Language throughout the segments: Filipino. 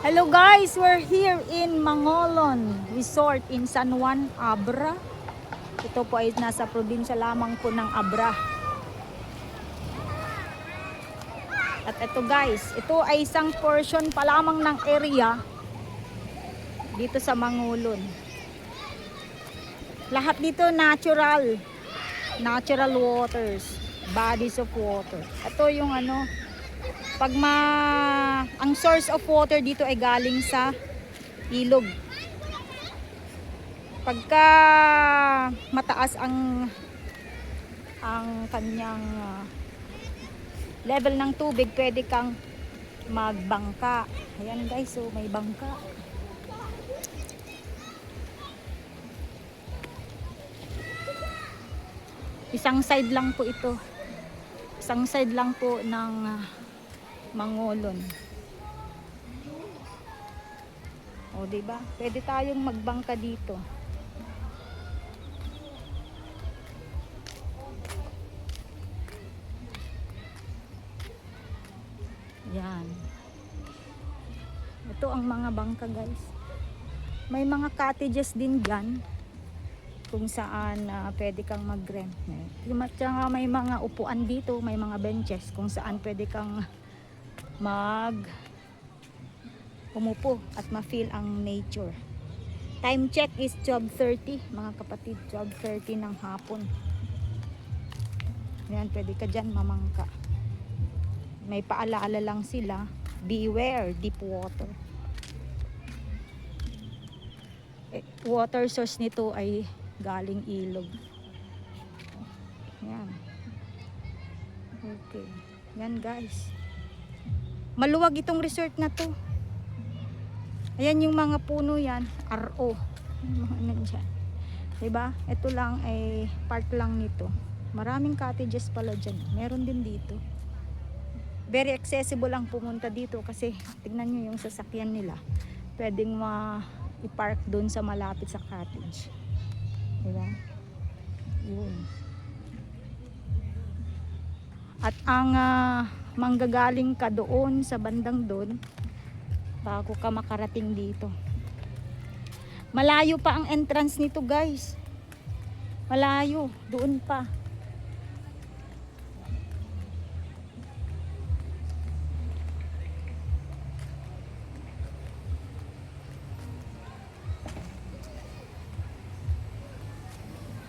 Hello guys, we're here in Mangolon Resort in San Juan, Abra. Ito po ay nasa probinsya lamang po ng Abra. At ito guys, ito ay isang portion pa lamang ng area dito sa Mangolon. Lahat dito natural waters, bodies of water. Ito yung ang source of water dito ay galing sa ilog. Pagka mataas ang kanyang level ng tubig, pwede kang magbangka. Ayan guys, so may bangka. Isang side lang po ito. Isang side lang po ng Mangolon. O, diba? Pwede tayong magbangka dito. Yan. Ito ang mga bangka, guys. May mga cottages din dyan kung saan pwede kang mag-rent. May mga upuan dito, may mga benches kung saan pwede kang umupo at ma-feel ang nature. Time check is 12:30 mga kapatid, 12:30 ng hapon. Yan, pwede ka dyan mamangka. May paalaala lang sila, beware deep water. Water source nito ay galing ilog. Yan. Okay. Yan guys. Maluwag itong resort na to. Ayan yung mga puno yan, RO. Diba? Ito lang ay part lang nito. Maraming cottages pala dyan. Meron din dito. Very accessible ang pumunta dito kasi tignan nyo yung sasakyan nila. Pwedeng i-park doon sa malapit sa cottage. Diba? Yun. At ang manggagaling ka doon sa bandang doon bago ka makarating dito. Malayo pa ang entrance nito guys. Malayo. Doon pa.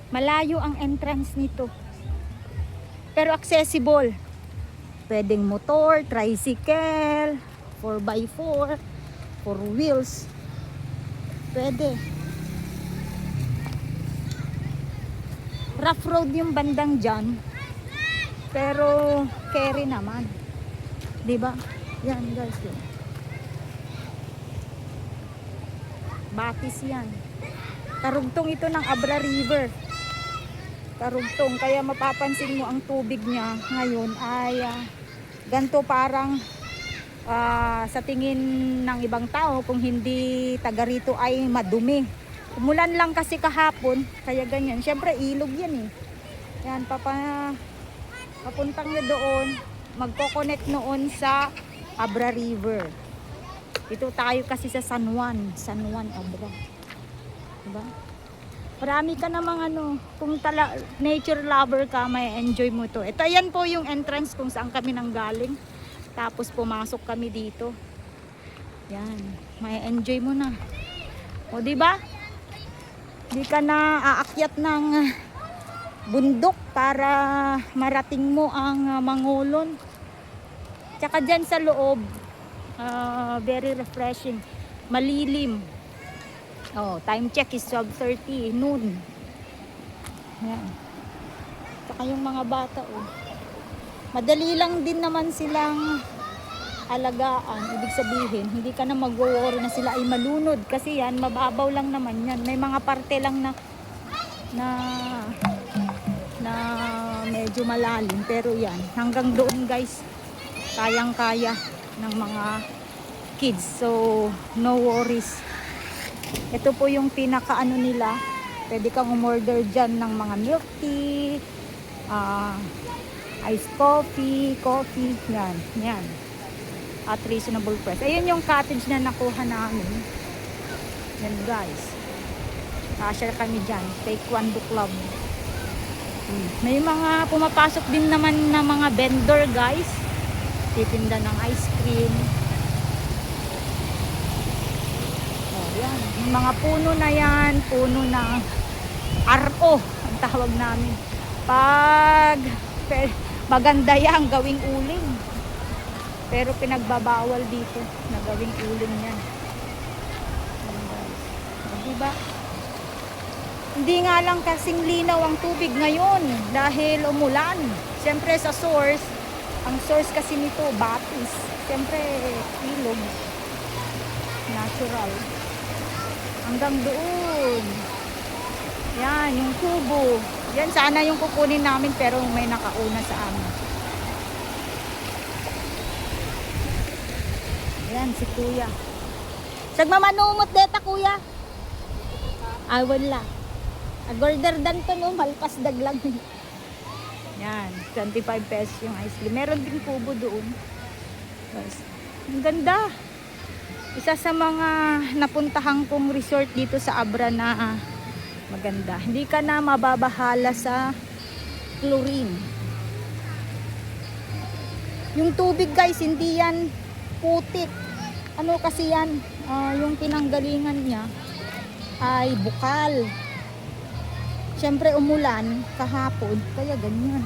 Malayo ang entrance nito. Pero accessible. Pwedeng motor, tricycle, 4x4, 4 wheels. Pwede. Rough road yung bandang dyan. Pero carry naman. Diba? Yan guys. Yun. Batis yan. Karugtong ito ng Abra River. Karugtong, kaya mapapansin mo ang tubig niya ngayon ay ganito parang sa tingin ng ibang tao kung hindi taga rito ay madumi. Umulan lang kasi kahapon kaya ganyan. Syempre ilog yan eh. Yan, papuntang niya doon, magko-connect noon sa Abra River. Ito tayo kasi sa San Juan Abra. Diba? Marami ka namang kung nature lover ka, may enjoy mo to. Ito, yan po yung entrance kung saan kami nanggaling. Tapos pumasok kami dito. Yan, may enjoy mo na. O diba? Di ka na aakyat ng bundok para marating mo ang Mangolon. Tsaka dyan sa loob, very refreshing. Malilim. Oh, time check is 12:30 noon. Yan. Saka yung mga bata madali lang din naman silang alagaan. Ibig sabihin, hindi ka na mag-worry na sila ay malunod kasi yan, mababaw lang naman yan. May mga parte lang na medyo malalim, pero yan, hanggang doon guys, kayang-kaya ng mga kids. So, no worries. Ito po yung pinaka nila. Pwede kang umorder dyan ng mga milk tea, iced coffee, yan. at reasonable price. Ayun yung cottage na nakuha namin. Yan guys. Kasya kami dyan. Taekwondo Club. May mga pumapasok din naman na mga vendor guys. Titinda ng ice cream. Oh, yan. Yung mga puno na yan. Puno ng RO. Ang tawag namin. Pag maganda yan, gawing uling. Pero pinagbabawal dito na gawing uling yan. Diba? Hindi nga lang kasing linaw ang tubig ngayon dahil umulan. Siyempre sa source, ang source kasi nito, batis. Siyempre, ilog. Natural. Hanggang doon. Yan, yung kubo. Yan, sana yung kukunin namin pero may nakauna sa amin. Yan, si kuya. Sagmamanumot deta kuya. Ay, wala. Agorder dan to no, malpas daglang. Yan, 25 pesos yung ice cream. Meron din kubo doon. Yes. Ang ganda. Isa sa mga napuntahan kong resort dito sa Abra na maganda. Hindi ka na mababahala sa chlorine. Yung tubig guys, hindi yan putik. Ano kasi yan, yung pinanggalingan niya ay bukal. Siyempre umulan kahapon, kaya ganyan.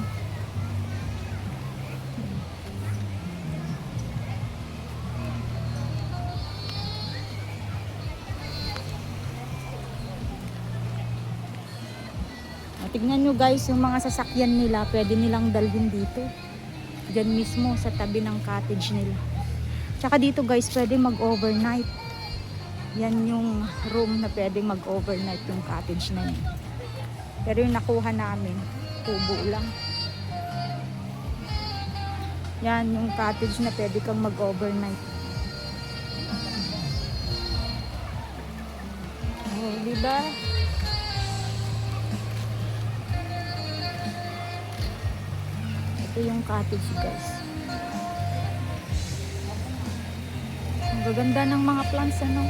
Tignan nyo guys, yung mga sasakyan nila, pwede nilang dalhin dito. Diyan mismo sa tabi ng cottage nila. Tsaka dito guys, pwede mag-overnight. Yan yung room na pwede mag-overnight yung cottage na yun. Pero yung nakuha namin, kubo lang. Yan yung cottage na pwede kang mag-overnight. Oh, diba? Ito yung cottage guys. Ang gaganda ng mga plants ano.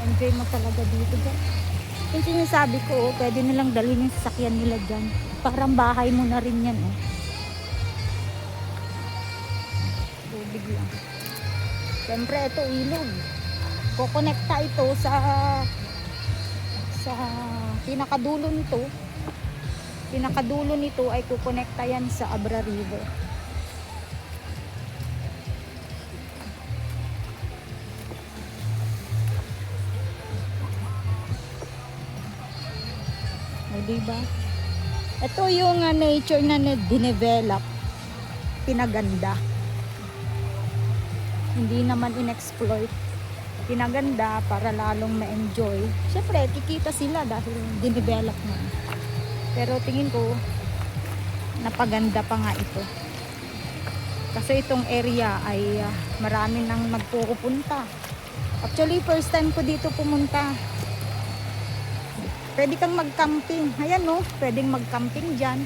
Enjoy mo talaga dito guys. Yung sinasabi ko, pwede nilang dalhin yung sasakyan nila dyan. Parang bahay mo na rin yan. Tubig lang. Siyempre ito ilog. Kukonekta ito sa pinakadulo nito. Pinakadulo nito ay kukonekta yan sa Abra River. O, diba? Ito yung nature na dinevelop. Pinaganda. Hindi naman inexploit. Pinaganda para lalong ma-enjoy. Siyempre, kikita sila dahil dinevelop na. Pero tingin ko, napaganda pa nga ito. Kasi itong area ay marami nang magpupunta. Actually, first time ko dito pumunta. Pwede kang mag-camping. Ayan no, pwedeng mag-camping dyan.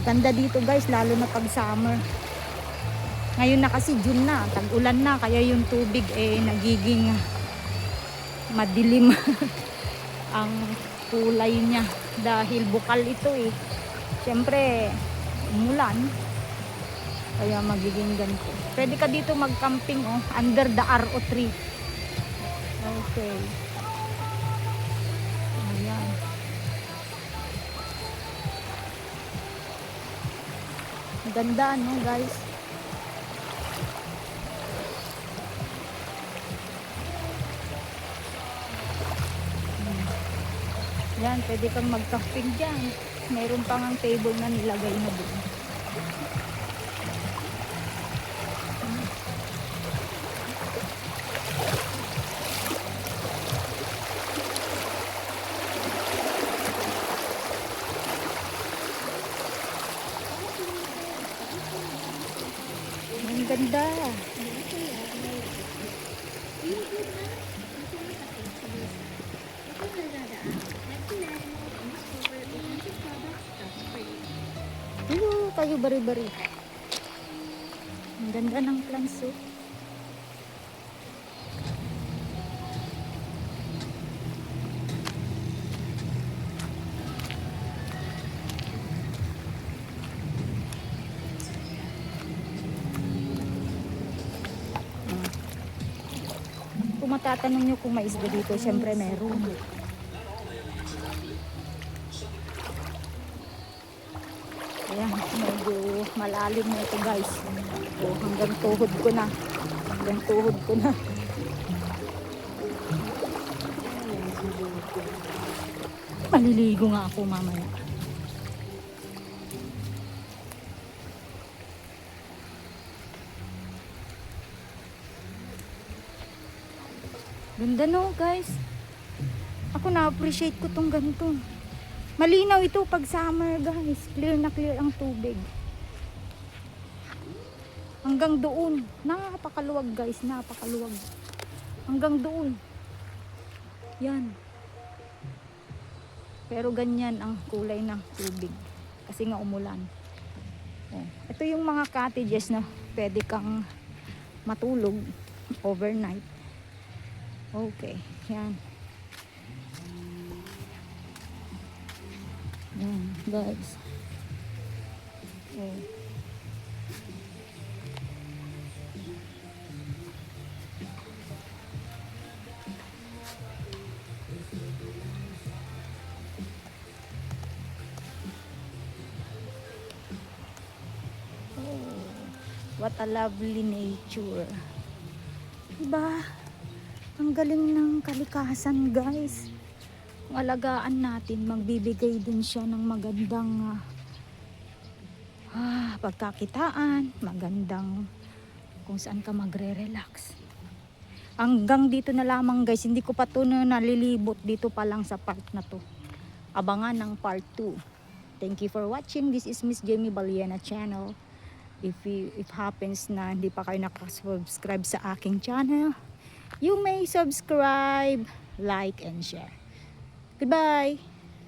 Ganda dito guys, lalo na pag summer. Ngayon na kasi June na, tag-ulan na, kaya yung tubig nagiging madilim ang kulay niya dahil bukal ito Siyempre, umulan, kaya magiging ganito. Pwede ka dito mag-camping under the RO tree. Okay. Ayan. Ganda no guys. Yan, pwede kang mag-camping dyan. Meron pang ang table na nilagay na doon. Ang ganda. Hello, kayo bari-bari. Ang ganda ng plants oh. Kung matatanong nyo kung may isda dito, syempre meron. Ayan, medyo malalim na ito guys. O, hanggang tuhod ko na. Hanggang tuhod ko na. Maliligo nga ako mamaya. Ganda no guys. Ako na-appreciate ko tong ganito. Malinaw ito pag summer guys. Clear na clear ang tubig. Hanggang doon. Napakaluwag guys. Napakaluwag. Hanggang doon. Yan. Pero ganyan ang kulay ng tubig. Kasi nga umulan. Oh. Ito yung mga cottages na pwede kang matulog overnight. Okay. Yan. Yan guys. Oh. What a lovely nature. Diba? Ang galing ng kalikasan guys. Kung alagaan natin, magbibigay din siya ng magandang pagkakitaan, magandang kung saan ka magre-relax. Hanggang dito na lamang guys, hindi ko pa ito nalilibot dito pa lang sa part na to. Abangan ng part 2. Thank you for watching. This is Miss Jamie Baliena channel. If happens na hindi pa kayo nakasubscribe sa aking channel, you may subscribe, like, and share. Goodbye!